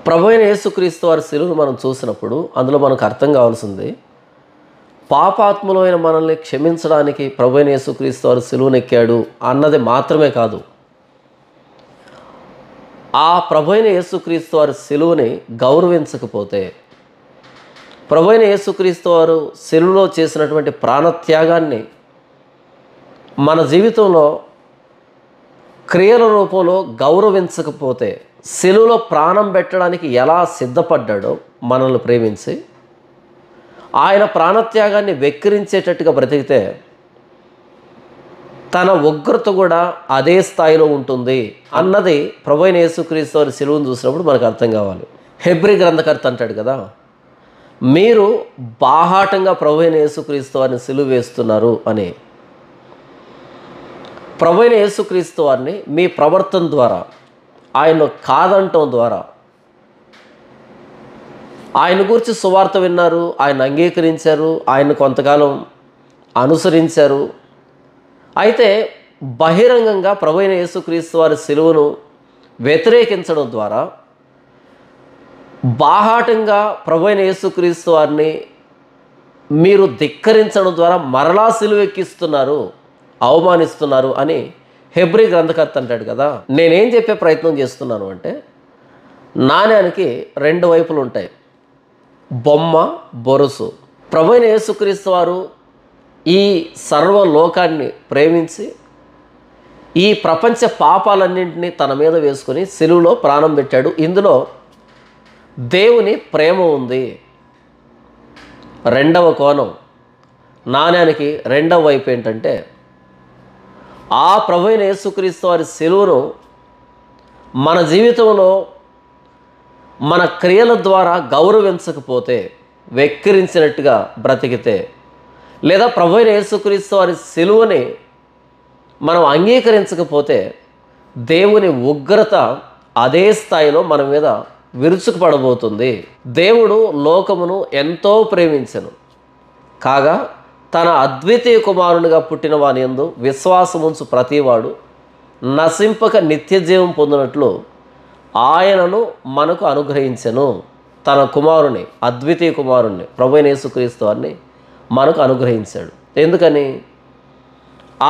ప్రభువైన యేసుక్రీస్తు వారి శిలువను మనం చూసినప్పుడు అందులో మనకు అర్థం కావాల్సింది, పాపాత్ములైన మనల్ని క్షమించడానికి ప్రభువైన యేసుక్రీస్తు వారు శిలువనెక్కాడు అన్నది మాత్రమే కాదు, ఆ ప్రభువైన యేసుక్రీస్తు వారి శిలువని గౌరవించకపోతే, ప్రభువైన యేసుక్రీస్తు వారు శిలువలో చేసినటువంటి ప్రాణత్యాగాన్ని మన జీవితంలో క్రియల రూపంలో గౌరవించకపోతే, శిలువలో ప్రాణం పెట్టడానికి ఎలా సిద్ధపడ్డాడో మనల్ని ప్రేమించి ఆయన ప్రాణత్యాగాన్ని వెక్కిరించేటట్టుగా బ్రతికితే తన ఉగ్రత కూడా అదే స్థాయిలో ఉంటుంది అన్నది ప్రభువైన యేసుక్రీస్తు వారి శిలువను చూసినప్పుడు మనకు అర్థం కావాలి. హెబ్రీ గ్రంథకర్త అంటాడు కదా, మీరు బాహాటంగా ప్రభువైన యేసుక్రీస్తు వారిని సిలువ వేస్తున్నారు అని. ప్రభువైన యేసుక్రీస్తు వారిని మీ ప్రవర్తన ద్వారా, ఆయన్ను కాదంటం ద్వారా, ఆయన గురించి సువార్త విన్నారు, ఆయన అంగీకరించారు, ఆయన కొంతకాలం అనుసరించారు. అయితే బహిరంగంగా ప్రభువైన యేసుక్రీస్తు వారి శిలువను వ్యతిరేకించడం ద్వారా, బాహాటంగా ప్రభువైన యేసుక్రీస్తు వారిని మీరు ధిక్కరించడం ద్వారా మరలా సిలువ ఎక్కిస్తున్నారు, అవమానిస్తున్నారు అని హెబ్రీ గ్రంథకర్త అంటాడు కదా. నేనేం చెప్పే ప్రయత్నం చేస్తున్నాను అంటే, నాణ్యానికి రెండు వైపులు ఉంటాయి, బొమ్మ బొరుసు. ప్రభువైన యేసుక్రీస్తు వారు ఈ సర్వలోకాన్ని ప్రేమించి ఈ ప్రపంచ పాపాలన్నింటినీ తన మీద వేసుకొని సిలువలో ప్రాణం పెట్టాడు. ఇందులో దేవుని ప్రేమ ఉంది. రెండవ కోణం, నాణ్యానికి రెండవ వైపు ఏంటంటే, ఆ ప్రభువైన యేసుక్రీస్తు వారి సిలువను మన జీవితంలో మన క్రియల ద్వారా గౌరవించకపోతే, వెక్కిరించినట్టుగా బ్రతికితే, లేదా ప్రభువైన యేసుక్రీస్తు వారి సిలువని మనం అంగీకరించకపోతే, దేవుని ఉగ్రత అదే స్థాయిలో మన మీద విరుచుకుపడబోతుంది. దేవుడు లోకమును ఎంతో ప్రేమించెను, కాగా తన అద్వితీయ కుమారునిగా పుట్టిన వాని యందు విశ్వాసముంచు ప్రతివాడు నశింపక నిత్యజీవం పొందినట్లు ఆయనను మనకు అనుగ్రహించెను. తన కుమారుని, అద్వితీయ కుమారుణ్ణి, ప్రభువైన యేసుక్రీస్తు వారిని మనకు అనుగ్రహించాడు. ఎందుకని?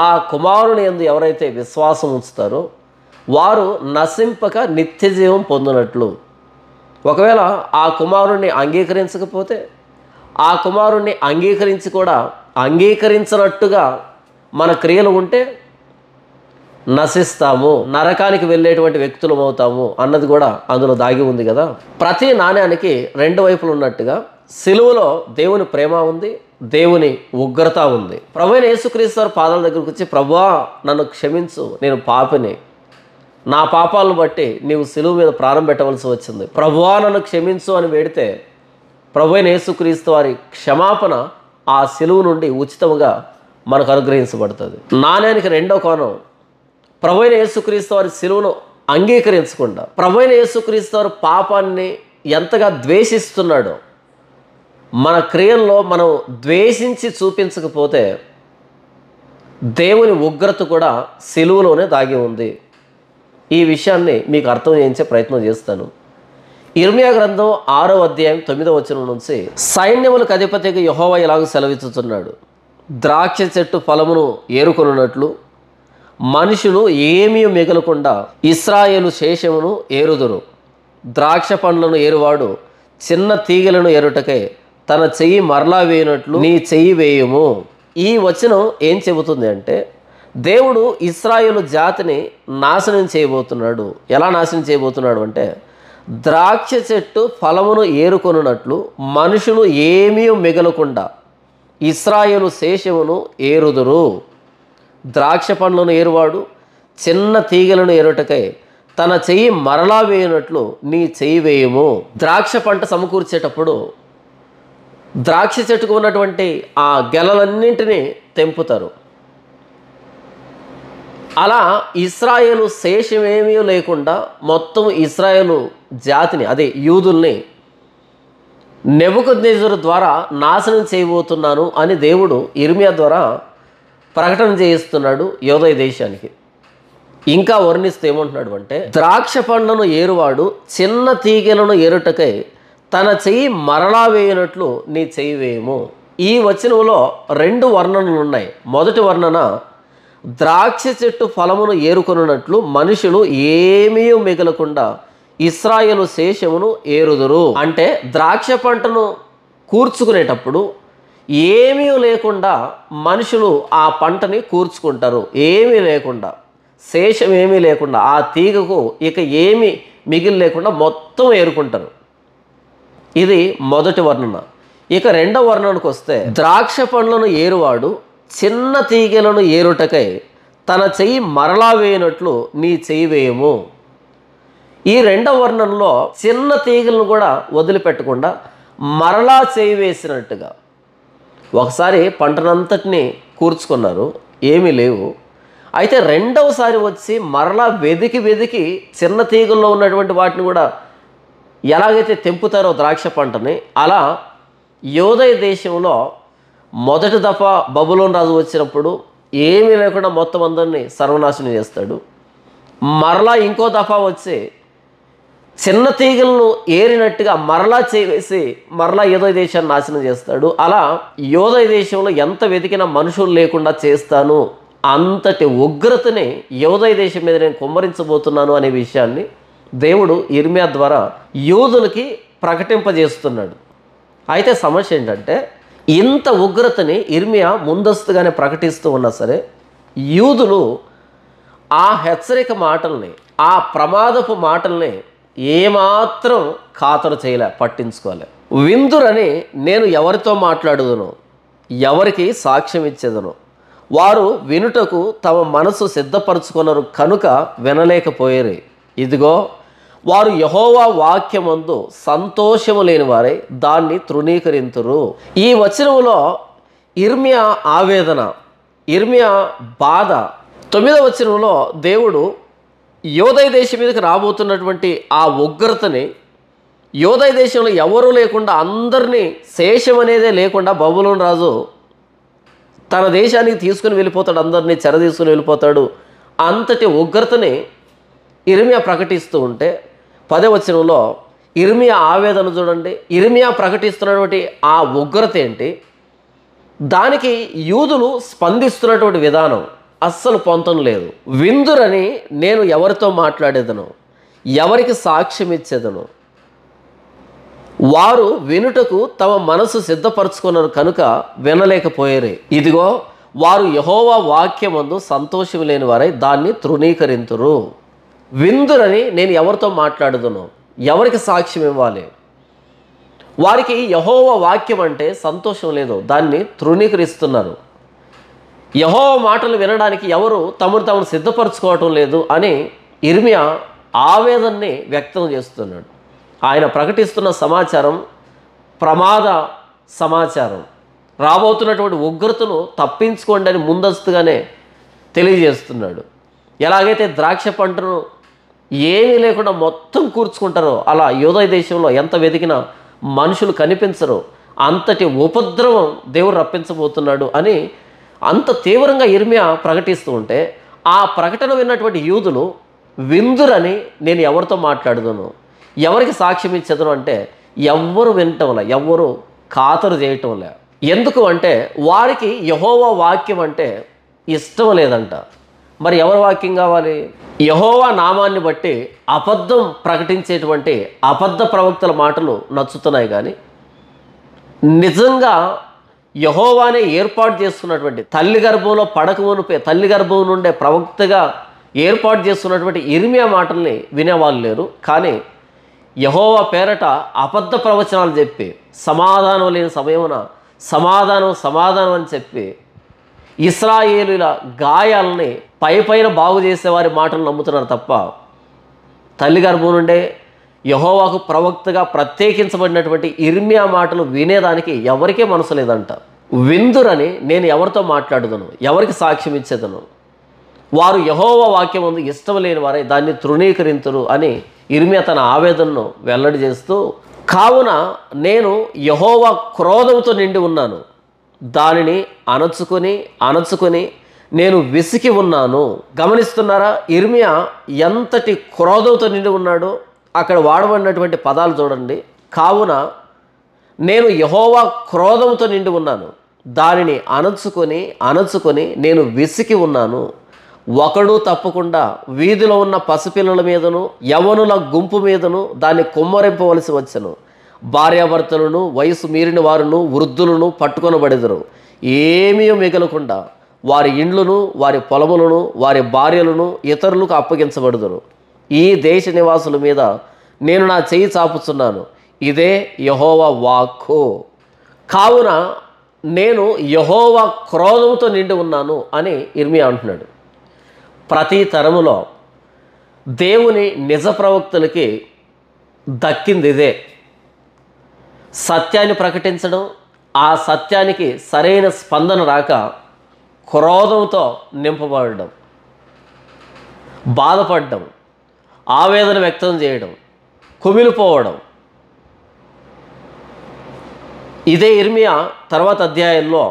ఆ కుమారుని యందు ఎవరైతే విశ్వాసం ఉంచుతారో వారు నశింపక నిత్యజీవం పొందినట్లు. ఒకవేళ ఆ కుమారుణ్ణి అంగీకరించకపోతే, ఆ కుమారుణ్ణి అంగీకరించి కూడా అంగీకరించినట్టుగా మన క్రియలు ఉంటే నశిస్తాము, నరకానికి వెళ్ళేటువంటి వ్యక్తులం అవుతాము అన్నది కూడా అందులో దాగి ఉంది కదా. ప్రతి నాణ్యానికి రెండు వైపులు ఉన్నట్టుగా సిలువలో దేవుని ప్రేమ ఉంది, దేవుని ఉగ్రత ఉంది. ప్రభువైన యేసుక్రీస్తు వారి పాదాల దగ్గరకు వచ్చి, ప్రభువా నన్ను క్షమించు, నేను పాపిని, నా పాపాలను బట్టి నీవు సిలువ మీద ప్రాణం పెట్టవలసి వచ్చింది, ప్రభువా నన్ను క్షమించు అని వేడితే ప్రభువైన యేసుక్రీస్తు వారి క్షమాపణ ఆ సిలువ నుండి ఉచితంగా మనకు అనుగ్రహించబడుతుంది. నాణ్యానికి రెండో కోణం, ప్రభువైన యేసుక్రీస్తు వారి సిలువను అంగీకరించకుండా, ప్రభువైన యేసుక్రీస్తు వారి పాపాన్ని ఎంతగా ద్వేషిస్తున్నాడో మన క్రియల్లో మనం ద్వేషించి చూపించకపోతే దేవుని ఉగ్రత కూడా సిలువలోనే దాగి ఉంది. ఈ విషయాన్ని మీకు అర్థం చేయించే ప్రయత్నం చేస్తాను. ఇర్మియా గ్రంథం 6వ అధ్యాయం 9వ వచనం నుంచి, సైన్యములకు అధిపతిగా యెహోవా ఇలాగ సెలవిచ్చుచున్నాడు, ద్రాక్ష చెట్టు ఫలమును ఏరుకొనున్నట్లు మనుషులు ఏమీ మిగలకుండా ఇశ్రాయేలు శేషమును ఏరుదురు. ద్రాక్ష పండ్లను ఏరువాడు చిన్న తీగలను ఏరుటకై తన చెయ్యి మరలా వేయనట్లు నీ చెయ్యి వేయుము. ఈ వచనం ఏం చెబుతుంది అంటే, దేవుడు ఇశ్రాయేలు జాతిని నాశనం చేయబోతున్నాడు. ఎలా నాశనం చేయబోతున్నాడు అంటే, ద్రాక్ష చెట్టు ఫలమును ఏరుకొనున్నట్లు మనుషులు ఏమీ మిగలకుండా ఇశ్రాయేలు శేషమును ఏరుదురు. ద్రాక్ష పండ్లను ఏరువాడు చిన్న తీగలను ఏరుటకై తన చెయ్యి మరలా వేయనట్లు నీ చెయ్యి వేయము. ద్రాక్ష పంట సమకూర్చేటప్పుడు ద్రాక్ష చెట్టుకు ఉన్నటువంటి ఆ గెలలన్నింటినీ తెంపుతారు. అలా ఇశ్రాయేలు శేషమేమీ లేకుండా మొత్తం ఇశ్రాయేలు జాతిని, అదే యూదుల్ని నెబుకద్నెజరు ద్వారా నాశనం చేయబోతున్నాను అని దేవుడు ఇర్మియా ద్వారా ప్రకటన చేయిస్తున్నాడు యోదయ దేశానికి. ఇంకా వర్ణిస్తే ఏమంటున్నాడు అంటే, ద్రాక్ష పండ్లను ఏరువాడు చిన్న తీగెలను ఏరుటకై తన చెయ్యి మరలా వేయనట్లు నీ చెయ్యి వేయము. ఈ వచనంలో 2 వర్ణనలు ఉన్నాయి. మొదటి వర్ణన, ద్రాక్ష చెట్టు ఫలమును ఏరుకొనున్నట్లు మనుషులు ఏమీ మిగలకుండా ఇశ్రాయేలు శేషమును ఏరుదురు. అంటే ద్రాక్ష పంటను కూర్చుకునేటప్పుడు ఏమీ లేకుండా మనుషులు ఆ పంటని కూర్చుకుంటారు. ఏమీ లేకుండా, శేషం ఏమీ లేకుండా, ఆ తీగకు ఇక ఏమీ మిగిలి లేకుండా మొత్తం ఏరుకుంటారు. ఇది మొదటి వర్ణన. ఇక రెండవ వర్ణనకు వస్తే, ద్రాక్ష పండ్లను ఏరువాడు చిన్న తీగలను ఏరుటకై తన చెయ్యి మరలా వేయనట్లు నీ చెయ్యి వేయము. ఈ రెండవ వర్ణనలో చిన్న తీగలను కూడా వదిలిపెట్టకుండా మరలా చెయ్యి వేసినట్టుగా, ఒకసారి పంటనంతటిని కూర్చుకున్నారు, ఏమీ లేవు. అయితే రెండవసారి వచ్చి మరలా వెదికి చిన్న తీగల్లో ఉన్నటువంటి వాటిని కూడా ఎలాగైతే తెంపుతారో ద్రాక్ష పంటని, అలా యోదయ దేశంలో మొదటి దఫా బబులోను రాజు వచ్చినప్పుడు ఏమీ లేకుండా మొత్తం అందరినీ సర్వనాశనం చేస్తాడు. మరలా ఇంకో దఫా వచ్చి చిన్న తీగలను ఏరినట్టుగా మరలా చేసి మరలా యోదయ దేశాన్ని నాశనం చేస్తాడు. అలా యోదయ దేశంలో ఎంత వెతికినా మనుషులు లేకుండా చేస్తాను, అంతటి ఉగ్రతని యోదయ దేశం మీద నేను కుమ్మరించబోతున్నాను అనే విషయాన్ని దేవుడు ఇర్మియా ద్వారా యూదులకి ప్రకటింపజేస్తున్నాడు. అయితే సమస్య ఏంటంటే, ఇంత ఉగ్రతని ఇర్మియా ముందస్తుగానే ప్రకటిస్తూ ఉన్నా సరే యూదులు ఆ హెచ్చరిక మాటల్ని, ఆ ప్రమాదపు మాటల్ని ఏమాత్రం ఖాతరు చేయలే, పట్టించుకోలే. విందురని నేను ఎవరితో మాట్లాడుదును, ఎవరికి సాక్ష్యం ఇచ్చేదను, వారు వినుటకు తమ మనసు సిద్ధపరచుకున్నారు కనుక వినలేకపోయారు. ఇదిగో వారు యెహోవా వాక్యమందు సంతోషము లేని వారై దాన్ని తృణీకరింతురు. ఈ వచనంలో ఇర్మియా ఆవేదన, ఇర్మియా బాధ. 9వ వచనంలో దేవుడు యోదయ దేశం మీదకి రాబోతున్నటువంటి ఆ ఉగ్రతని, యోదయ దేశంలో ఎవరూ లేకుండా అందరినీ, శేషం అనేదే లేకుండా బబులోను రాజు తన దేశానికి తీసుకుని వెళ్ళిపోతాడు, అందరినీ చెర తీసుకుని వెళ్ళిపోతాడు. అంతటి ఉగ్రతని ఇర్మియా ప్రకటిస్తూ ఉంటే 10వ వచనంలో ఇర్మియా ఆవేదన చూడండి. ఇర్మియా ప్రకటిస్తున్నటువంటి ఆ ఉగ్రత ఏంటి, దానికి యూదులు స్పందిస్తున్నటువంటి విధానం అస్సలు పొంతం లేదు. విందురని నేను ఎవరితో మాట్లాడేదను, ఎవరికి సాక్ష్యం ఇచ్చేదను, వారు వినుటకు తమ మనసు సిద్ధపరచుకున్నారు కనుక వినలేకపోయారు. ఇదిగో వారు యెహోవా వాక్యమందు సంతోషం లేని వారై దాన్ని తృణీకరింతురు. విందురని నేను ఎవరితో మాట్లాడుదును, ఎవరికి సాక్ష్యం ఇవ్వాలి, వారికి యెహోవా వాక్యం అంటే సంతోషం లేదు, దాన్ని తృణీకరిస్తున్నారు. యెహోవా మాటలు వినడానికి ఎవరు తమను సిద్ధపరచుకోవటం లేదు అని ఇర్మియా ఆవేదనని వ్యక్తం చేస్తున్నాడు. ఆయన ప్రకటిస్తున్న సమాచారం ప్రమాద సమాచారం, రాబోతున్నటువంటి ఉగ్రతను తప్పించుకోండి అని ముందస్తుగానే తెలియజేస్తున్నాడు. ఎలాగైతే ద్రాక్ష పంటను ఏమీ లేకుండా మొత్తం కూర్చుకుంటారో, అలా యోదయ దేశంలో ఎంత వెతికినా మనుషులు కనిపించరు, అంతటి ఉపద్రవం దేవుడు రప్పించబోతున్నాడు అని అంత తీవ్రంగా ఇర్మియా ప్రకటిస్తూ ఉంటే, ఆ ప్రకటన విన్నటువంటి యూదులు విందురని నేను ఎవరితో మాట్లాడుదును, ఎవరికి సాక్ష్యం ఇచ్చేదను అంటే ఎవ్వరు వినటంలే, ఎవ్వరు ఖాతరు చేయటంలే. ఎందుకు అంటే వారికి యెహోవా వాక్యం అంటే ఇష్టం లేదంట. మరి ఎవరి వాక్యం కావాలి? యెహోవా నామాన్ని బట్టి అబద్ధం ప్రకటించేటువంటి అబద్ధ ప్రవక్తల మాటలు నచ్చుతున్నాయి. కానీ నిజంగా యెహోవానే ఏర్పాటు చేసుకున్నటువంటి, తల్లి గర్భంలో పడకమునుపే తల్లి గర్భం నుండే ప్రవక్తగా ఏర్పాటు చేసుకున్నటువంటి ఇర్మియా మాటల్ని వినేవాళ్ళు లేరు. కానీ యెహోవా పేరట అబద్ధ ప్రవచనాలు చెప్పి, సమాధానం లేని సమయమున సమాధానం అని చెప్పి ఇశ్రాయేలుల గాయాలని పైన బాగు చేసేవారి మాటలు నమ్ముతున్నారు తప్ప, తల్లి గర్భం నుండే యెహోవాకు ప్రవక్తగా ప్రత్యేకించబడినటువంటి ఇర్మియా మాటలు వినేదానికి ఎవరికే మనసు లేదంట. విందురని నేను ఎవరితో మాట్లాడుదును, ఎవరికి సాక్ష్యం ఇచ్చేదను, వారు యెహోవా వాక్యం ముందు ఇష్టం లేని వారే దాన్ని తృణీకరింతురు అని ఇర్మియా తన ఆవేదనను వెల్లడి చేస్తూ, కావున నేను యెహోవా క్రోధంతో నిండి ఉన్నాను, దానిని అణచుకొని నేను విసికి ఉన్నాను. గమనిస్తున్నారా? ఇర్మియా ఎంతటి క్రోధంతో నిండి ఉన్నాడో. అక్కడ వాడబడినటువంటి పదాలు చూడండి. కావున నేను యెహోవా క్రోధంతో నిండి ఉన్నాను, దానిని అణచుకొని నేను విసికి ఉన్నాను. ఒకడు తప్పకుండా వీధిలో ఉన్న పసిపిల్లల మీదను యవ్వనుల గుంపు మీదను దాన్ని కుమ్మరింపవలసి వచ్చెను. భార్యాభర్తలను, వయసు మీరిన వారును, వృద్ధులను పట్టుకొనబడెదరు. ఏమీ మిగలకుండా వారి ఇండ్లను, వారి పొలములను, వారి భార్యలను ఇతరులకు అప్పగించబడుదురు. ఈ దేశ నివాసుల మీద నేను నా చెయ్యి చాపుచున్నాను. ఇదే యెహోవా వాక్కు. కావున నేను యెహోవా క్రోధంతో నిండి ఉన్నాను అని ఇర్మియా అంటున్నాడు. ప్రతి తరములో దేవుని నిజ ప్రవక్తలకి దక్కింది ఇదే. సత్యాన్ని ప్రకటించడం, ఆ సత్యానికి సరైన స్పందన రాక క్రోధంతో నింపబడడం, బాధపడడం, ఆవేదన వ్యక్తం చేయడం, కుమిలిపోవడం. ఇదే ఇర్మియా తర్వాత అధ్యాయంలో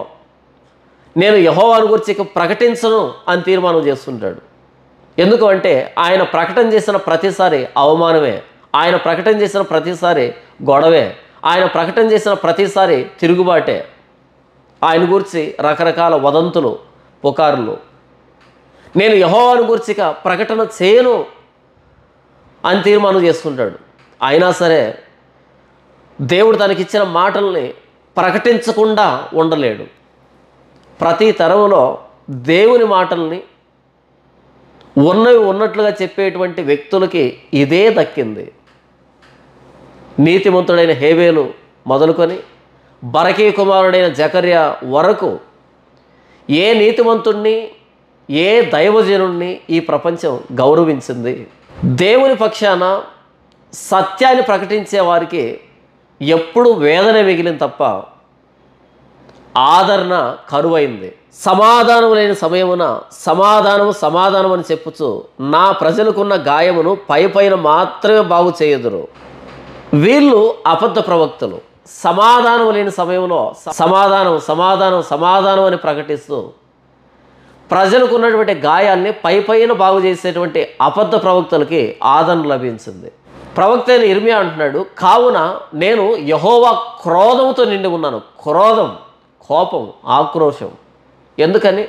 నేను యెహోవాను గురించి ఇక ప్రకటించను అని తీర్మానం చేస్తుంటాడు. ఎందుకు అంటే ఆయన ప్రకటన చేసిన ప్రతిసారి అవమానమే, ఆయన ప్రకటన చేసిన ప్రతిసారి గొడవే, ఆయన ప్రకటన చేసిన ప్రతిసారి తిరుగుబాటే, ఆయన గురించి రకరకాల వదంతులు, పుకారులు. నేను యెహోవాను గురించి ఇక ప్రకటన చేయను అని తీర్మానం చేసుకుంటాడు. అయినా సరే దేవుడు తనకిచ్చిన మాటల్ని ప్రకటించకుండా ఉండలేడు. ప్రతి తరంలో దేవుని మాటల్ని ఉన్నవి ఉన్నట్లుగా చెప్పేటువంటి వ్యక్తులకి ఇదే దక్కింది. నీతిమంతుడైన హేబేలు మొదలుకొని బరకీ కుమారుడైన జకర్యా వరకు ఏ నీతిమంతుణ్ణి, ఏ దైవజనుణ్ణి ఈ ప్రపంచం గౌరవించింది? దేవుని పక్షాన సత్యాన్ని ప్రకటించే వారికి ఎప్పుడు వేదన మిగిలిన తప్ప ఆదరణ కరువైంది. సమాధానం లేని సమయమున సమాధానం అని చెప్పుచు నా ప్రజలకున్న గాయమును పైన మాత్రమే బాగు చేయుదురు. వీళ్ళు అబద్ధ ప్రవక్తలు. సమాధానం లేని సమయంలో సమాధానం అని ప్రకటిస్తూ ప్రజలకు ఉన్నటువంటి గాయాల్ని పైన బాగు చేసేటువంటి అబద్ధ ప్రవక్తలకి ఆదరణ లభించింది. ప్రవక్త అయిన ఇర్మియా అంటున్నాడు, కావున నేను యెహోవా క్రోధంతో నిండి ఉన్నాను. క్రోధం, కోపం, ఆక్రోశం. ఎందుకని?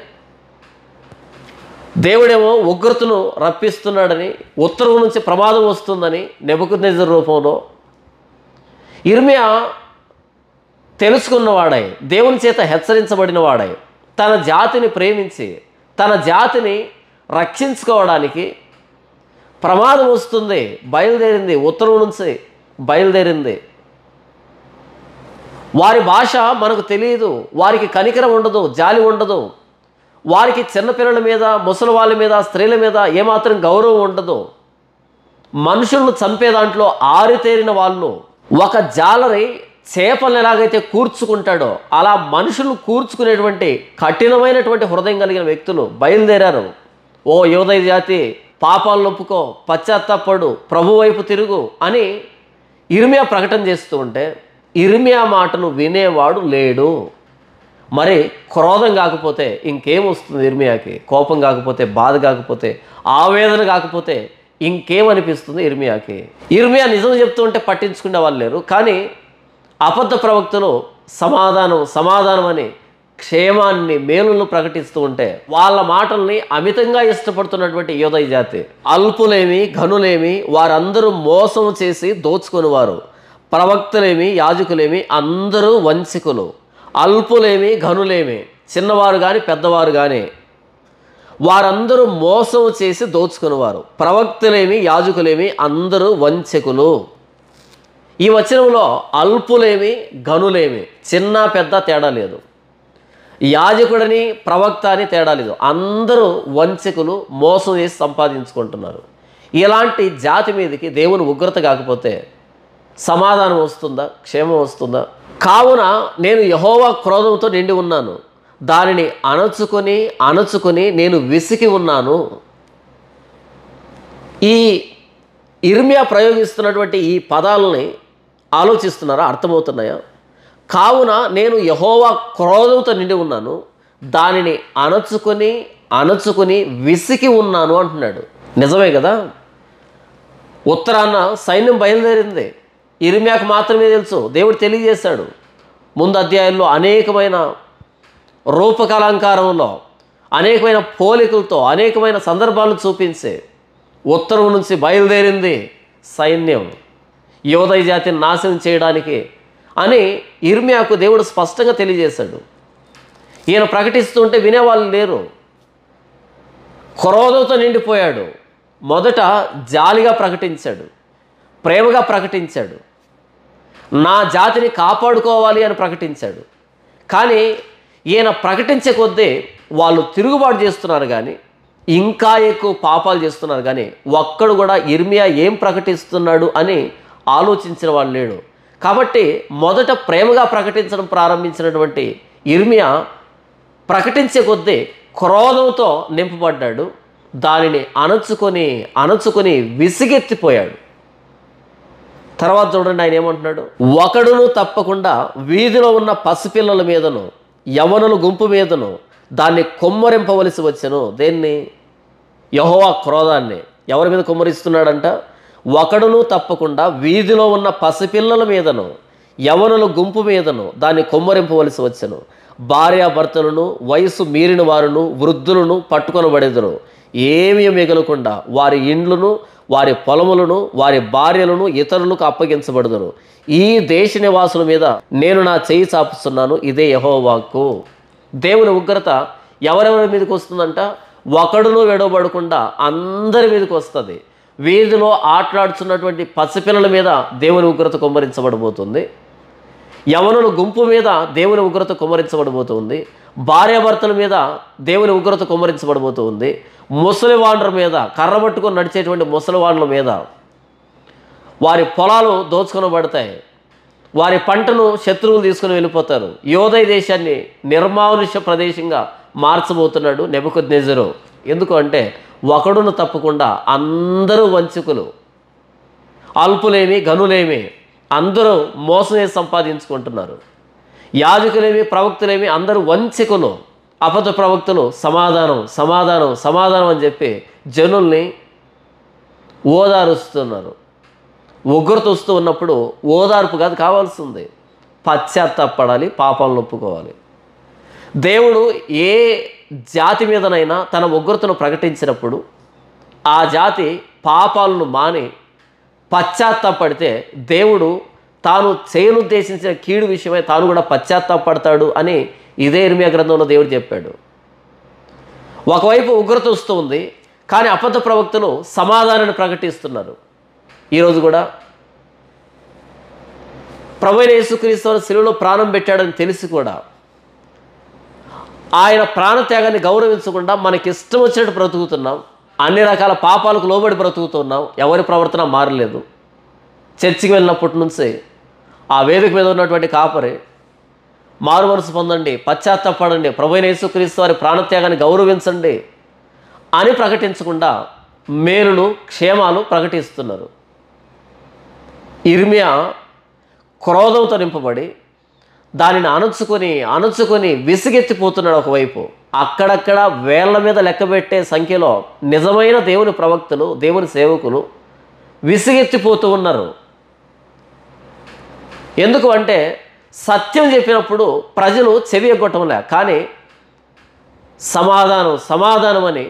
దేవుడేమో ఉగ్రతను రప్పిస్తున్నాడని, ఉత్తరం నుంచి ప్రమాదం వస్తుందని నెబుకద్నెజరు రూపంలో. ఇర్మియా తెలుసుకున్నవాడై, దేవుని చేత హెచ్చరించబడిన వాడై, తన జాతిని ప్రేమించి తన జాతిని రక్షించుకోవడానికి ప్రమాదం వస్తుంది, బయలుదేరింది, ఉత్తరం నుంచి బయలుదేరింది. వారి భాష మనకు తెలియదు, వారికి కనికరం ఉండదు, జాలి ఉండదు, వారికి చిన్నపిల్లల మీద, ముసలి వాళ్ళ మీద, స్త్రీల మీద ఏమాత్రం గౌరవం ఉండదు. మనుషులను చంపే దాంట్లో ఆరితేరిన వాళ్ళు. ఒక జాలరి చేపలను ఎలాగైతే కూర్చుకుంటాడో అలా మనుషులను కూర్చుకునేటువంటి కఠినమైనటువంటి హృదయం కలిగిన వ్యక్తులు బయలుదేరారు. ఓ యోదయ జాతి, పాపాలను ఒప్పుకో, పశ్చాత్తాపడు, ప్రభు వైపు తిరుగు అని ఇర్మియా ప్రకటన చేస్తూ ఉంటే ఇర్మియా మాటను వినేవాడు లేడు. మరి క్రోధం కాకపోతే ఇంకేమొస్తుంది ఇర్మియాకి? కోపం కాకపోతే, బాధ కాకపోతే, ఆవేదన కాకపోతే ఇంకేమనిపిస్తుంది ఇర్మియాకి? ఇర్మియా నిజం చెప్తూ ఉంటే పట్టించుకునే వాళ్ళు లేరు. కానీ అబద్ధ ప్రవక్తలు సమాధానం అని క్షేమాన్ని, మేలును ప్రకటిస్తూ ఉంటే వాళ్ళ మాటల్ని అమితంగా ఇష్టపడుతున్నటువంటి యోదయ జాతి, అల్పులేమి ఘనులేమి వారందరూ మోసం చేసి దోచుకొని వారు, ప్రవక్తలేమి యాజకులేమి అందరూ వంచకులు. అల్పులేమి ఘనులేమి, చిన్నవారు కానీ పెద్దవారు కానీ వారందరూ మోసం చేసి దోచుకునేవారు, ప్రవక్తలేమి యాజకులేమి అందరూ వంచకులు. ఈ వచనంలో అల్పులేమి ఘనులేమి, చిన్న పెద్ద తేడా లేదు, యాజకుడని ప్రవక్త అని తేడా లేదు, అందరూ వంచకులు, మోసం చేసి సంపాదించుకుంటున్నారు. ఇలాంటి జాతి మీదకి దేవుని ఉగ్రత కాకపోతే సమాధానం వస్తుందా? క్షేమం వస్తుందా? కావున నేను యెహోవా క్రోధంతో నిండి ఉన్నాను, దానిని అణచుకొని నేను విసికి ఉన్నాను. ఈ ఇర్మియా ప్రయోగిస్తున్నటువంటి ఈ పదాలని ఆలోచిస్తున్నారా? అర్థమవుతున్నాయా? కావున నేను యెహోవా క్రోధంతో నిండి ఉన్నాను, దానిని అణచుకుని విసికి ఉన్నాను అంటున్నాడు. నిజమే కదా. ఉత్తరాన సైన్యం బయలుదేరింది. ఇర్మియాకు మాత్రమే తెలుసు, దేవుడు తెలియజేశాడు. ముందు అధ్యాయంలో అనేకమైన రూపకలంకారంలో, అనేకమైన పోలికలతో, అనేకమైన సందర్భాలను చూపించే ఉత్తరం నుంచి బయలుదేరింది సైన్యం యోధయ జాతిని నాశనం చేయడానికి అని ఇర్మియాకు దేవుడు స్పష్టంగా తెలియజేశాడు. ఈయన ప్రకటిస్తుంటే వినేవాళ్ళు లేరు. క్రోధంతో నిండిపోయాడు. మొదట జాలిగా ప్రకటించాడు, ప్రేమగా ప్రకటించాడు, నా జాతిని కాపాడుకోవాలి అని ప్రకటించాడు. కానీ ఈయన ప్రకటించే కొద్దీ వాళ్ళు తిరుగుబాటు చేస్తున్నారు, కానీ ఇంకా ఎక్కువ పాపాలు చేస్తున్నారు. కానీ ఒక్కడు కూడా ఇర్మియా ఏం ప్రకటిస్తున్నాడు అని ఆలోచించిన వాళ్ళు లేడు. కాబట్టి మొదట ప్రేమగా ప్రకటించడం ప్రారంభించినటువంటి ఇర్మియా ప్రకటించే కొద్దీ క్రోధంతో నింపబడ్డాడు. దానిని అణచుకొని విసిగెత్తిపోయాడు. తర్వాత చూడండి ఆయన ఏమంటున్నాడు, ఒకడును తప్పకుండా వీధిలో ఉన్న పసిపిల్లల మీదను యవనుల గుంపు మీదను దాన్ని కొమ్మరింపవలసి వచ్చెను. దేన్ని? యెహోవా క్రోధాన్ని. ఎవరి మీద కొమ్మరిస్తున్నాడంట? ఒకడును తప్పకుండా వీధిలో ఉన్న పసిపిల్లల మీదను యవనుల గుంపు మీదను దాన్ని కొమ్మరింపవలసి వచ్చెను. భార్యాభర్తలను, వయసు మీరిన వారును, వృద్ధులను పట్టుకొనబడెదరు. ఏమీ మిగలకుండా వారి ఇండ్లను, వారి పొలములను, వారి భార్యలను ఇతరులకు అప్పగించబడదురు. ఈ దేశ నివాసుల మీద నేను నా చేయి చాపుస్తున్నాను, ఇదే యెహోవా వాక్కు. దేవుని ఉగ్రత ఎవరెవరి మీదకి వస్తుందంట? ఒకడును విడవబడకుండా అందరి మీదకి వస్తుంది. వీధిలో ఆటలాడుతున్నటువంటి పసిపిల్లల మీద దేవుని ఉగ్రత కుమ్మరించబడబోతుంది. యవనుల గుంపు మీద దేవుని ఉగ్రత కుమ్మరించబడబోతుంది. భార్యాభర్తల మీద దేవుని ఉగ్రత కుమ్మరించబడబోతుంది. ముసలివాండ్ర మీద, కర్రబట్టుకొని నడిచేటువంటి ముసలివాండ్ల మీద వారి పొలాలు దోచుకొనబడతాయి. వారి పంటను శత్రువులు తీసుకుని వెళ్ళిపోతారు. యోధయ దేశాన్ని నిర్మానుష్య ప్రదేశంగా మార్చబోతున్నాడు నెబుకద్నెజరు. ఎందుకు అంటే ఒకడును తప్పకుండా అందరూ వంచకులు, అల్పులేమి గనులేమి అందరూ మోసమే సంపాదించుకుంటున్నారు. యాజకులేమి ప్రవక్తులేమి అందరూ వంచకులు, అబద్ధ ప్రవక్తలు సమాధానం సమాధానం సమాధానం అని చెప్పి జనుల్ని ఓదారుస్తున్నారు. ఉగ్రత వస్తూ ఉన్నప్పుడు ఓదార్పు కాదు కావాల్సింది, పశ్చాత్తాపడాలి, పాపాలను ఒప్పుకోవాలి. దేవుడు ఏ జాతి మీదనైనా తన ఉగ్రతను ప్రకటించినప్పుడు ఆ జాతి పాపాలను మాని పశ్చాత్తాపడితే దేవుడు తాను చేయనుద్దేశించిన కీడు విషయమై తాను కూడా పశ్చాత్తాపడతాడు అని ఇదే ఇర్మియా గ్రంథంలో దేవుడు చెప్పాడు. ఒకవైపు ఉగ్రత వస్తూ ఉంది, కానీ అబద్ధ ప్రవక్తలు సమాధానాన్ని ప్రకటిస్తున్నారు. ఈరోజు కూడా ప్రభువైన యేసుక్రీస్తు శిలువలో ప్రాణం పెట్టాడని తెలిసి కూడా ఆయన ప్రాణత్యాగాన్ని గౌరవించకుండా మనకి ఇష్టం వచ్చినట్టు బ్రతుకుతున్నాం. అన్ని రకాల పాపాలకు లోబడి బ్రతుకుతున్నాం. ఎవరి ప్రవర్తన మారలేదు. చర్చికి వెళ్ళినప్పటి నుంచి ఆ వేదిక మీద ఉన్నటువంటి కాపరి మారు మనసు పొందండి, పశ్చాత్తాపడండి, ప్రభువైన యేసుక్రీస్తు వారి ప్రాణత్యాగాన్ని గౌరవించండి అని ప్రకటించకుండా మేలులు క్షేమాలు ప్రకటిస్తున్నారు. ఇర్మియా క్రోధంతో నింపబడి దానిని అణచుకొని విసిగెత్తిపోతున్నాడు. ఒకవైపు అక్కడక్కడ వేళ్ల మీద లెక్కబెట్టే సంఖ్యలో నిజమైన దేవుని ప్రవక్తలు, దేవుని సేవకులు విసిగెత్తిపోతూ ఉన్నారు. ఎందుకు అంటే సత్యం చెప్పినప్పుడు ప్రజలు చెవి ఎగ్గొట్టంలే, కానీ సమాధానం అని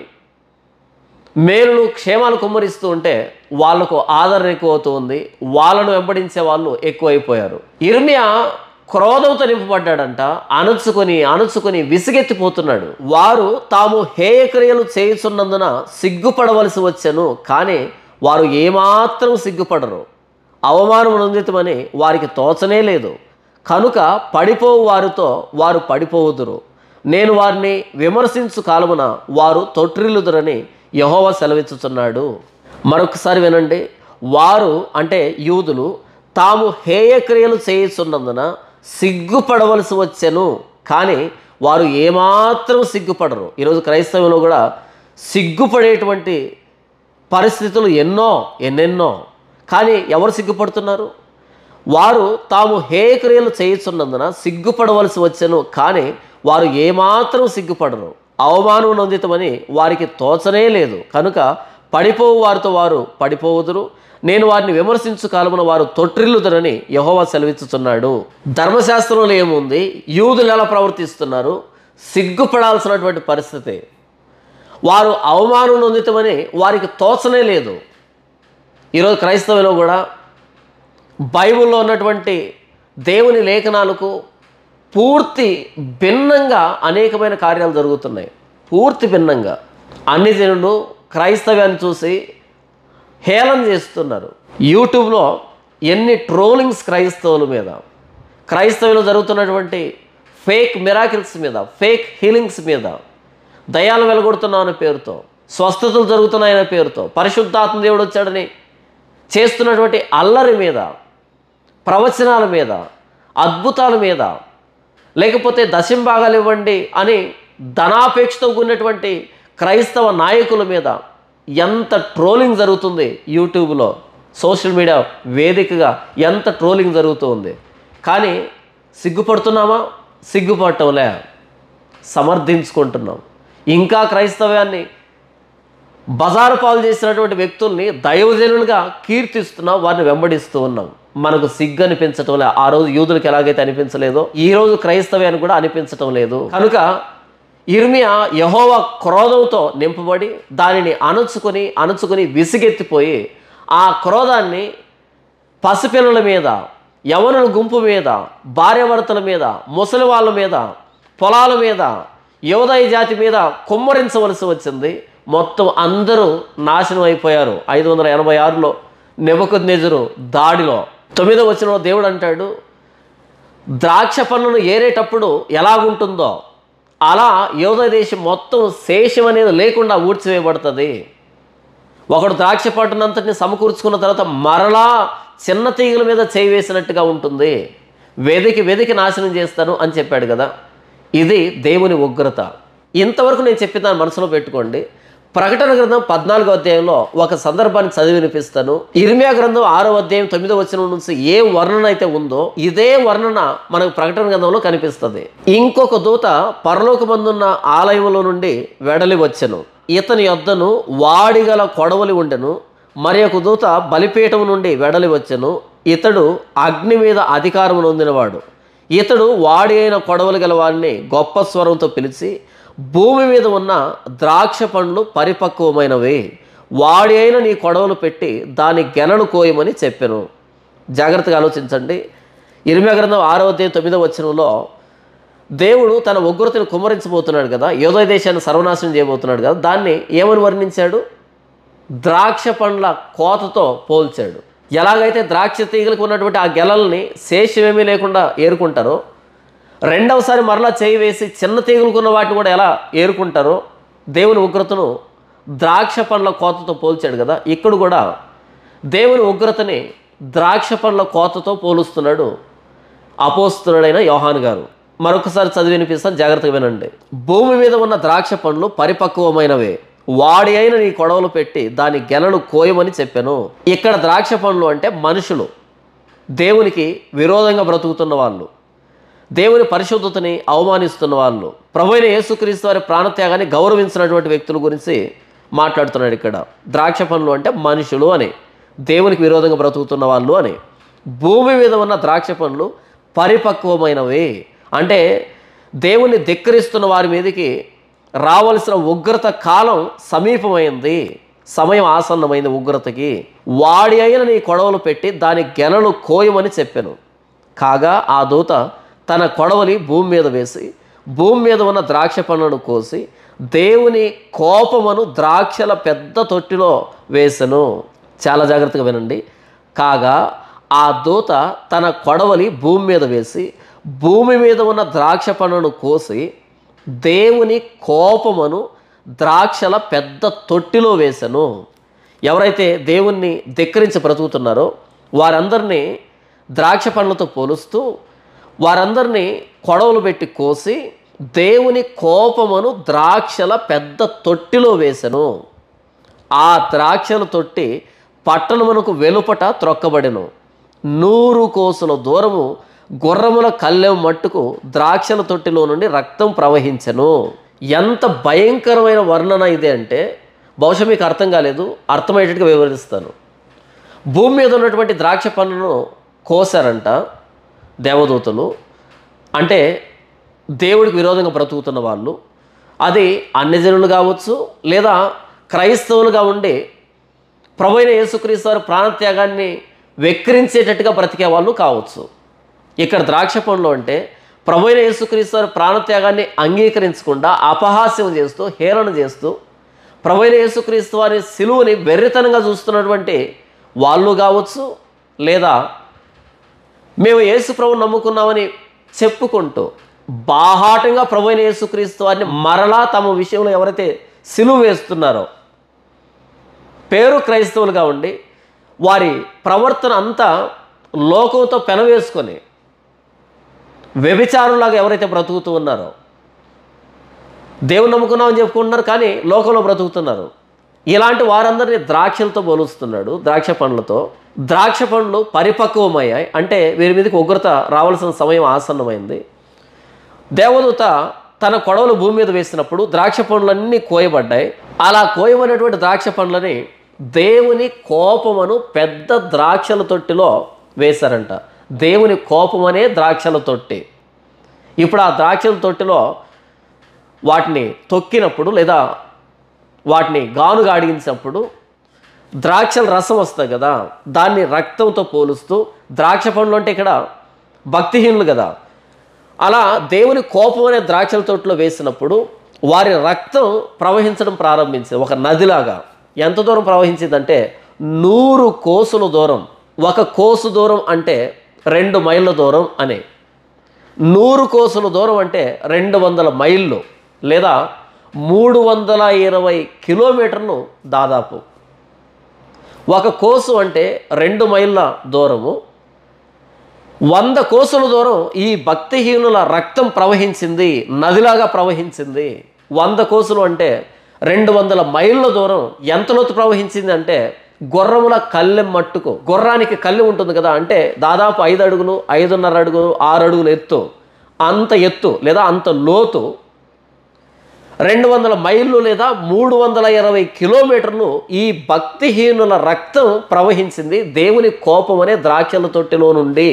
మేలులు క్షేమాలు కుమ్మరిస్తూ ఉంటే వాళ్లకు ఆదరణ ఎక్కువ అవుతుంది. వాళ్ళను వెంబడించే వాళ్ళు ఎక్కువైపోయారు. ఇర్మియా క్రోధంతో నింపబడ్డాడంట. అణచుకొని విసిగెత్తిపోతున్నాడు. వారు తాము హేయక్రియలు చేయుచున్నందున సిగ్గుపడవలసి వచ్చెను, కానీ వారు ఏమాత్రం సిగ్గుపడరు. అవమానం నొందితమని వారికి తోచనే లేదు. కనుక పడిపోవు వారితో వారు పడిపోవుదురు. నేను వారిని విమర్శించు కాలమున వారు తొట్టిల్లుదురని యెహోవా సెలవిచ్చుచున్నాడు. మరొకసారి వినండి. వారు అంటే యూదులు తాము హేయక్రియలు చేయుచున్నందున సిగ్గుపడవలసి వచ్చెను, కానీ వారు ఏమాత్రం సిగ్గుపడరు. ఈరోజు క్రైస్తవంలో కూడా సిగ్గుపడేటువంటి పరిస్థితులు ఎన్నెన్నో, కానీ ఎవరు సిగ్గుపడుతున్నారు? వారు తాము హేయక్రియలు చేయుచున్నందున సిగ్గుపడవలసి వచ్చెను, కానీ వారు ఏమాత్రం సిగ్గుపడరు. అవమానం నొందితమని వారికి తోచనే లేదు. కనుక పడిపోవు వారితో వారు పడిపోవుదురు, నేను వారిని విమర్శించు కాలమున వారు తొట్టిల్లుదురని యెహోవా సెలవిచ్చుచున్నాడు. ధర్మశాస్త్రంలో ఏముంది? యూదులు ఎలా ప్రవర్తిస్తున్నారు? సిగ్గుపడాల్సినటువంటి పరిస్థితి. వారు అవమానం నొందితమని వారికి తోచనే లేదు. ఈరోజు క్రైస్తవులో కూడా బైబిల్లో ఉన్నటువంటి దేవుని లేఖనాలకు పూర్తి భిన్నంగా అనేకమైన కార్యాలు జరుగుతున్నాయి. పూర్తి భిన్నంగా అన్ని జనులు క్రైస్తవ్యాన్ని చూసి హేళన చేస్తున్నారు. యూట్యూబ్లో ఎన్ని ట్రోలింగ్స్ క్రైస్తవుల మీద, క్రైస్తవులు జరుగుతున్నటువంటి ఫేక్ మిరాకిల్స్ మీద, ఫేక్ హీలింగ్స్ మీద, దయాలు వెలగొడుతున్నాం అనే పేరుతో, స్వస్థతలు జరుగుతున్నాయనే పేరుతో, పరిశుద్ధాత్మ దేవుడు వచ్చాడని చేస్తున్నటువంటి అల్లరి మీద, ప్రవచనాల మీద, అద్భుతాల మీద, లేకపోతే దశంభాగాలు ఇవ్వండి అని ధనాపేక్షతో కూడినటువంటి క్రైస్తవ నాయకుల మీద ఎంత ట్రోలింగ్ జరుగుతుంది. యూట్యూబ్లో సోషల్ మీడియా వేదికగా ఎంత ట్రోలింగ్ జరుగుతుంది. కానీ సిగ్గుపడుతున్నామా? సిగ్గుపడటంలే, సమర్థించుకుంటున్నాం. ఇంకా క్రైస్తవ్యాన్ని బజారు పాలు చేసినటువంటి వ్యక్తుల్ని దైవజనులుగా కీర్తిస్తున్నాం, వారిని వెంబడిస్తూ ఉన్నాం. మనకు సిగ్గు అనిపించటం లేదు. ఆ రోజు యూదులకు ఎలాగైతే అనిపించలేదో ఈ రోజు క్రైస్తవ్యానికి కూడా అనిపించటం లేదు. కనుక యిర్మీయా యెహోవా క్రోధంతో నింపబడి దానిని అణుచుకొని విసిగెత్తిపోయి ఆ క్రోధాన్ని పసిపిల్లల మీద, యవనుల గుంపు మీద, భార్యాభర్తల మీద, ముసలి వాళ్ళ మీద, పొలాల మీద, యోదయ జాతి మీద కుమ్మరించవలసి వచ్చింది. మొత్తం అందరూ నాశనం అయిపోయారు. 586లో నెబుకద్నెజరు దాడిలో 9వ వచనంలో దేవుడు అంటాడు, ద్రాక్ష పండ్లను ఏరేటప్పుడు ఎలాగుంటుందో అలా యోదయ దేశం మొత్తం శేషం అనేది లేకుండా ఊడ్చివేయబడుతుంది. ఒకడు ద్రాక్ష పంటనంతటిని సమకూర్చుకున్న తర్వాత మరలా చిన్న తీగల మీద చేయి వేసినట్టుగా ఉంటుంది. వెదికి నాశనం చేస్తాను అని చెప్పాడు కదా. ఇది దేవుని ఉగ్రత. ఇంతవరకు నేను చెప్పిన మనసులో పెట్టుకోండి. ప్రకటన గ్రంథం 14వ అధ్యాయంలో ఒక సందర్భాన్ని చదివి వినిపిస్తాను. యిర్మీయా గ్రంథం 6వ అధ్యాయం 9వ వచనం నుంచి ఏ వర్ణన అయితే ఉందో ఇదే వర్ణన మనకు ప్రకటన గ్రంథంలో కనిపిస్తుంది. ఇంకొక దూత పరలోకమందున్న ఆలయంలో నుండి వెడలి వచ్చెను. ఇతని యొద్దను వాడిగల కొడవలి ఉండెను. మరి ఒక దూత బలిపీఠం నుండి వెడలి వచ్చెను. ఇతడు అగ్ని మీద అధికారం నొందినవాడు. ఇతడు వాడి అయిన కొడవలి గల వాడిని గొప్ప స్వరంతో పిలిచి, భూమి మీద ఉన్న ద్రాక్ష పండ్లు పరిపక్వమైనవి, వాడి అయిన నీ కొడవలు పెట్టి దాని గెలలు కోయమని చెప్పెను. జాగ్రత్తగా ఆలోచించండి. యిర్మీయా గ్రంథం 6వ అధ్యాయం 9వ వచనంలో దేవుడు తన ఉగ్రతను కుమ్మరించబోతున్నాడు కదా, యోదయ దేశాన్ని సర్వనాశనం చేయబోతున్నాడు కదా, దాన్ని ఏమని వర్ణించాడు? ద్రాక్ష పండ్ల కోతతో పోల్చాడు. ఎలాగైతే ద్రాక్ష తీగలకు ఉన్నటువంటి ఆ గెలల్ని శేషమేమీ లేకుండా ఏరుకుంటారో, రెండవసారి మరలా చేయి వేసి చిన్న తీగలుకున్న వాటిని కూడా ఎలా ఏరుకుంటారో, దేవుని ఉగ్రతను ద్రాక్ష పండ్ల కోతతో పోల్చాడు కదా. ఇక్కడ కూడా దేవుని ఉగ్రతని ద్రాక్ష పండ్ల కోతతో పోలుస్తున్నాడు అపోస్తలుడైన యోహాను గారు. మరొకసారి చదివి వినిపిస్తాను, జాగ్రత్తగా వినండి. భూమి మీద ఉన్న ద్రాక్ష పండ్లు పరిపక్వమైనవే, వాడి అయిన నీ కొడవలు పెట్టి దాని గెలలు కోయమని చెప్పాను. ఇక్కడ ద్రాక్ష పండ్లు అంటే మనుషులు, దేవునికి విరోధంగా బ్రతుకుతున్న వాళ్ళు, దేవుని పరిశుద్ధతని అవమానిస్తున్న వాళ్ళు, ప్రభువైన యేసుక్రీస్తు వారి ప్రాణత్యాగాన్ని గౌరవించినటువంటి వ్యక్తుల గురించి మాట్లాడుతున్నాడు. ఇక్కడ ద్రాక్ష పండ్లు అంటే మనుషులు అని, దేవునికి విరోధంగా బ్రతుకుతున్న వాళ్ళు అని. భూమి మీద ఉన్న ద్రాక్ష పండ్లు పరిపక్వమైనవి అంటే దేవుని ధిక్కరిస్తున్న వారి మీదకి రావలసిన ఉగ్రత కాలం సమీపమైంది, సమయం ఆసన్నమైంది ఉగ్రతకి. వాడి అయిన నీ కొడవలు పెట్టి దాని గెలలు కోయమని చెప్పాను. కాగా ఆ దూత తన కొడవలి భూమి మీద వేసి భూమి మీద ఉన్న ద్రాక్ష పండ్లను కోసి దేవుని కోపమును ద్రాక్షల పెద్ద తొట్టిలో వేసెను. చాలా జాగ్రత్తగా వినండి. కాగా ఆ దూత తన కొడవలి భూమి మీద వేసి భూమి మీద ఉన్న ద్రాక్ష పండ్లను కోసి దేవుని కోపమును ద్రాక్షల పెద్ద తొట్టిలో వేసెను. ఎవరైతే దేవుణ్ణి ధిక్కరించి బ్రతుకుతున్నారో వారందరినీ ద్రాక్ష పండ్లతో పోలుస్తూ వారందరినీ కొడవలు పెట్టి కోసి దేవుని కోపమును ద్రాక్షల పెద్ద తొట్టిలో వేసెను. ఆ ద్రాక్షల తొట్టి పట్టణమునకు వెలుపట త్రొక్కబడెను. 100 కోసుల దూరము గుర్రముల కళ్ళెం మట్టుకు ద్రాక్షల తొట్టిలో నుండి రక్తం ప్రవహించెను. ఎంత భయంకరమైన వర్ణన ఇది అంటే బహుశా మీకు అర్థం కాలేదు, అర్థమయ్యేటట్టుగా వివరిస్తాను. భూమి మీద ఉన్నటువంటి ద్రాక్ష పండ్లను కోసారంట దేవదూతలు, అంటే దేవుడికి విరోధంగా బ్రతుకుతున్న వాళ్ళు. అది అన్యజనులు కావచ్చు, లేదా క్రైస్తవులుగా ఉండి ప్రభువైన యేసుక్రీస్తు వారి ప్రాణత్యాగాన్ని వెక్కిరించేటట్టుగా బ్రతికే వాళ్ళు కావచ్చు. ఇక్కడ ద్రాక్ష పండ్లు అంటే ప్రభువైన యేసుక్రీస్తు వారి ప్రాణత్యాగాన్ని అంగీకరించకుండా అపహాస్యం చేస్తూ, హేళన చేస్తూ, ప్రభువైన యేసుక్రీస్తు వారి సిలువని వెర్రితనంగా చూస్తున్నటువంటి వాళ్ళు కావచ్చు, లేదా మేము యేసు ప్రభువుని నమ్ముకున్నామని చెప్పుకుంటూ బాహాటంగా ప్రభువైన యేసుక్రీస్తు వారిని మరలా తమ విషయంలో ఎవరైతే సిలువ వేస్తున్నారో, పేరు క్రైస్తవులుగా ఉండి వారి ప్రవర్తన అంతా లోకంతో పెనవేసుకొని వ్యభిచారులాగా ఎవరైతే బ్రతుకుతూ ఉన్నారో, దేవుని నమ్ముకున్నామని చెప్పుకుంటున్నారు కానీ లోకంలో బ్రతుకుతున్నారు, ఇలాంటి వారందరినీ ద్రాక్షలతో పోలుస్తున్నాడు, ద్రాక్ష పండ్లతో. ద్రాక్ష పండ్లు పరిపక్వమయ్యాయి అంటే వీరి మీదకి ఉగ్రత రావాల్సిన సమయం ఆసన్నమైంది. దేవదూత తన కొడవలు భూమి మీద వేసినప్పుడు ద్రాక్ష పండ్లన్నీ కోయబడ్డాయి. అలా కోయబడినటువంటి ద్రాక్ష పండ్లని దేవుని కోపమను పెద్ద ద్రాక్షల తొట్టిలో వేశారంట. దేవుని కోపమనే ద్రాక్షల తొట్టి. ఇప్పుడు ఆ ద్రాక్షల తొట్టిలో వాటిని తొక్కినప్పుడు లేదా వాటిని గానుగా అడిగించినప్పుడు ద్రాక్షల రసం వస్తుంది కదా, దాన్ని రక్తంతో పోలుస్తూ, ద్రాక్ష పండ్లు అంటే ఇక్కడ భక్తిహీనులు కదా, అలా దేవుని కోపం అనే ద్రాక్షల తొట్టిలో వేసినప్పుడు వారి రక్తం ప్రవహించడం ప్రారంభించింది ఒక నదిలాగా. ఎంత దూరం ప్రవహించిందంటే 100 కోసుల దూరం. ఒక కోసు దూరం అంటే 2 మైళ్ళ దూరం అని. 100 కోసుల దూరం అంటే 200 మైళ్ళు లేదా 320 కిలోమీటర్లు దాదాపు. ఒక కోసు అంటే 2 మైళ్ళ దూరము. 100 కోసుల దూరం ఈ భక్తిహీనుల రక్తం ప్రవహించింది, నదిలాగా ప్రవహించింది. 100 కోసులు అంటే 200 మైళ్ళ దూరం. ఎంత లోతు ప్రవహించింది అంటే గుర్రముల కళ్ళెం మట్టుకు. గుర్రానికి కళ్ళెం ఉంటుంది కదా, అంటే దాదాపు 5 అడుగులు, 5.5 అడుగులు, 6 అడుగులు ఎత్తు, అంత ఎత్తు లేదా అంత లోతు. 200 మైళ్ళు లేదా 320 కిలోమీటర్లు ఈ భక్తిహీనుల రక్తం ప్రవహించింది దేవుని కోపం అనే ద్రాక్షల తొట్టిలో నుండి.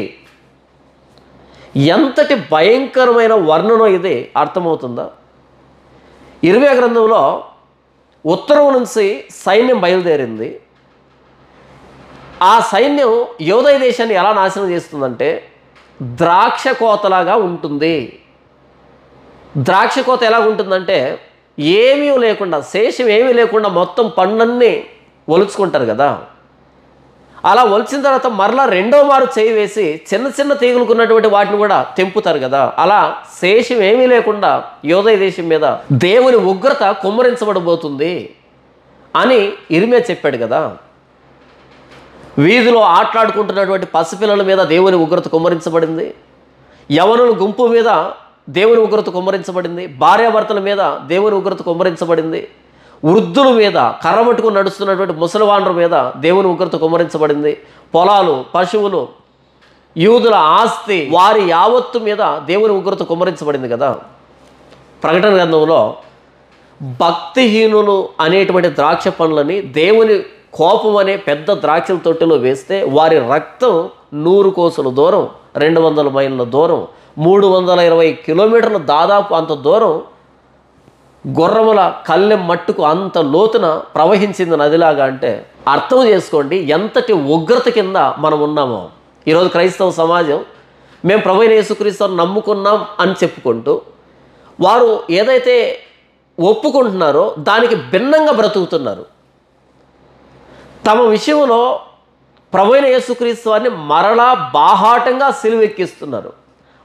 ఎంతటి భయంకరమైన వర్ణనో ఇది అర్థమవుతుందా? ఇర్మియా గ్రంథంలో ఉత్తరం నుంచి సైన్యం బయలుదేరింది. ఆ సైన్యం యోదయ దేశాన్ని ఎలా నాశనం చేస్తుందంటే ద్రాక్ష కోతలాగా ఉంటుంది. ద్రాక్ష కోత ఎలా ఉంటుందంటే ఏమీ లేకుండా, శేషం ఏమీ లేకుండా మొత్తం పండ్లన్నీ ఒలుచుకుంటారు కదా, అలా ఒలిచిన తర్వాత మరలా రెండో మారు చేయి వేసి చిన్న చిన్న తీగులుకున్నటువంటి వాటిని కూడా తెంపుతారు కదా, అలా శేషం ఏమీ లేకుండా యోదయ దేశం మీద దేవుని ఉగ్రత కుమ్మరించబడబోతుంది అని ఇర్మియా చెప్పాడు కదా. వీధిలో ఆటలాడుకుంటున్నటువంటి పసిపిల్లల మీద దేవుని ఉగ్రత కుమ్మరించబడింది. యవనుల గుంపు మీద దేవుని ఉగ్రత కుమ్మరించబడింది. భార్యాభర్తల మీద దేవుని ఉగ్రత కుమ్మరించబడింది. వృద్ధుల మీద, కర్రబట్టుకుని నడుస్తున్నటువంటి ముసలివాండ్ర మీద దేవుని ఉగ్రత కుమ్మరించబడింది. పొలాలు, పశువులు, యూదుల ఆస్తి, వారి యావత్తు మీద దేవుని ఉగ్రత కుమ్మరించబడింది కదా. ప్రకటన గ్రంథంలో భక్తిహీనులు అనేటువంటి ద్రాక్ష పండ్లని దేవుని కోపం అనే పెద్ద ద్రాక్షల తొట్టిలో వేస్తే వారి రక్తం 100 కోసుల దూరం, 200 మైళ్ళ దూరం, 320 కిలోమీటర్లు దాదాపు అంత దూరం గుర్రముల కళ్ళెం మట్టుకు అంత లోతున ప్రవహించింది నదిలాగా. అంటే అర్థం చేసుకోండి ఎంతటి ఉగ్రత కింద మనం ఉన్నామో. ఈరోజు క్రైస్తవ సమాజం మేము ప్రభువైన యేసుక్రీస్తుని నమ్ముకున్నాం అని చెప్పుకుంటూ వారు ఏదైతే ఒప్పుకుంటున్నారో దానికి భిన్నంగా బ్రతుకుతున్నారు. తమ విషయంలో ప్రభువైన యేసుక్రీస్తు వారిని మరలా బాహాటంగా సిలువెక్కిస్తున్నారు.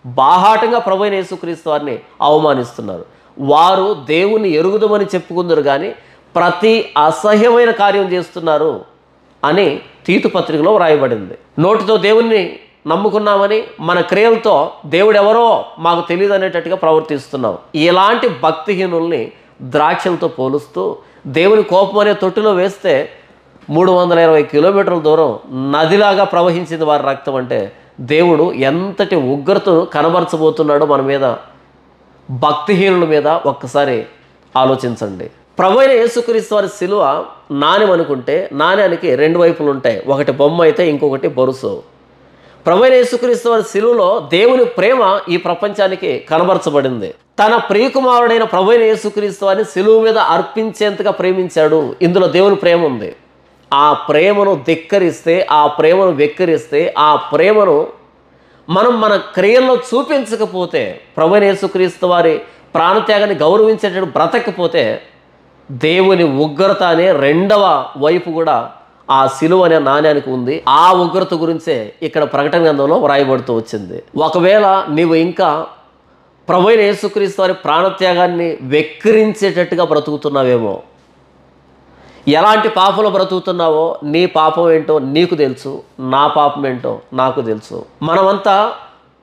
బాహాటంగా ప్రభువైన యేసుక్రీస్తు వారిని అవమానిస్తున్నారు. వారు దేవుని ఎరుగుదమని చెప్పుకుందరు కానీ ప్రతి అసహ్యమైన కార్యం చేస్తున్నారు అని తీతు పత్రికలో వ్రాయబడింది. నోటితో దేవుణ్ణి నమ్ముకున్నామని మన క్రియలతో దేవుడెవరో మాకు తెలియదు అనేటట్టుగా ప్రవర్తిస్తున్నాం. ఇలాంటి భక్తిహీనుల్ని ద్రాక్షలతో పోలుస్తూ దేవుని కోపం అనే తొట్టిలో వేస్తే 320 కిలోమీటర్ల దూరం నదిలాగా ప్రవహించింది వారి రక్తం. అంటే దేవుడు ఎంతటి ఉగ్రతను కనబరచబోతున్నాడో మన మీద భక్తిహీనుల మీద ఒక్కసారి ఆలోచించండి. ప్రభు అయిన యేసుక్రీస్తు వారి శిలువ నాణెం అనుకుంటే నాణ్యానికి రెండు వైపులు ఉంటాయి. ఒకటి బొమ్మ అయితే ఇంకొకటి బొరుసు. ప్రభు అయిన యేసుక్రీస్తు వారి శిలువలో దేవుని ప్రేమ ఈ ప్రపంచానికి కనబరచబడింది. తన ప్రియకుమారుడైన ప్రభు అయిన యేసుక్రీస్తు వారిని శిలువ మీద అర్పించేంతగా ప్రేమించాడు. ఇందులో దేవుని ప్రేమ ఉంది. ఆ ప్రేమను ధిక్కరిస్తే, ఆ ప్రేమను వెక్కిరిస్తే, ఆ ప్రేమను మనం మన క్రియల్లో చూపించకపోతే, ప్రభు అయిన యేసుక్రీస్తు వారి ప్రాణత్యాగాన్ని గౌరవించేటట్టు బ్రతకపోతే, దేవుని ఉగ్రత అనే రెండవ వైపు కూడా ఆ శిలువ అనే నాణ్యానికి ఉంది. ఆ ఉగ్రత గురించే ఇక్కడ ప్రకటన గ్రంథంలో వ్రాయబడుతూ వచ్చింది. ఒకవేళ నీవు ఇంకా ప్రభు అయిన యేసుక్రీస్తు వారి ప్రాణత్యాగాన్ని వెక్కిరించేటట్టుగా బ్రతుకుతున్నావేమో, ఎలాంటి పాపంలో బ్రతుకుతున్నావో నీ పాపం ఏంటో నీకు తెలుసు, నా పాపం ఏంటో నాకు తెలుసు. మనమంతా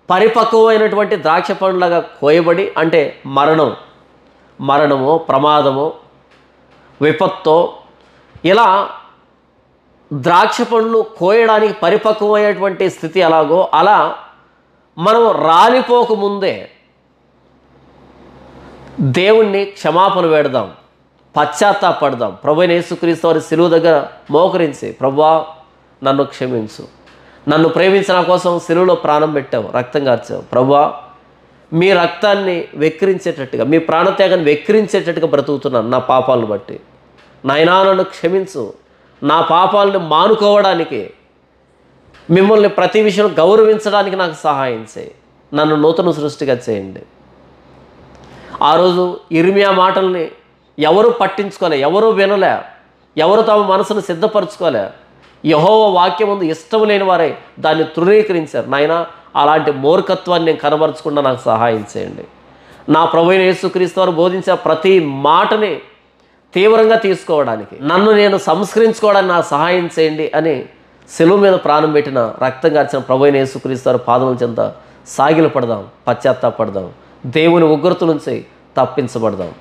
పరిపక్వమైనటువంటి ద్రాక్ష పండ్లాగా కోయబడి, అంటే మరణము, ప్రమాదము, విపత్తు, ఇలా ద్రాక్ష పండ్లు కోయడానికి పరిపక్వమైనటువంటి స్థితి ఎలాగో అలా మనం రాలిపోకముందే దేవుణ్ణి క్షమాపణ వేడదాం, పశ్చాత్తాపడదాం. ప్రభు అయిన యేసుక్రీస్తు వారి శిలువ దగ్గర మోకరించి, ప్రభువా నన్ను క్షమించు, నన్ను ప్రేమించి నా కోసం శిలువలో ప్రాణం పెట్టావు, రక్తం కార్చావు. ప్రభువా మీ రక్తాన్ని వెక్కిరించేటట్టుగా, మీ ప్రాణత్యాగాన్ని వెక్కిరించేటట్టుగా బ్రతుకుతున్నాను నా పాపాలను బట్టి. నాయనా నన్ను క్షమించు, నా పాపాలను మానుకోవడానికి, మిమ్మల్ని ప్రతి విషయం గౌరవించడానికి నాకు సహాయం చేయి, నన్ను నూతన సృష్టిగా చేయండి. ఆ రోజు ఇర్మియా మాటల్ని ఎవరు పట్టించుకోలే, ఎవరు వినలే, ఎవరు తమ మనసును సిద్ధపరచుకోలే. యెహోవా వాక్యం ముందు ఇష్టం లేని వారే దాన్ని తృణీకరించారు. నాయనా అలాంటి మూర్ఖత్వాన్ని నేను కనబరచకుండా నాకు సహాయం చేయండి. నా ప్రభు అయిన యేసుక్రీస్తు వారు బోధించే ప్రతి మాటని తీవ్రంగా తీసుకోవడానికి, నన్ను నేను సంస్కరించుకోవడానికి నాకు సహాయం చేయండి అని శిలువ మీద ప్రాణం పెట్టిన, రక్తం కార్చిన ప్రభు అయిన యేసుక్రీస్తు వారి పాదముల చెంత సాగిలపడదాం, పశ్చాత్తాపడదాం, దేవుని ఉగ్రత నుంచి తప్పించబడదాం.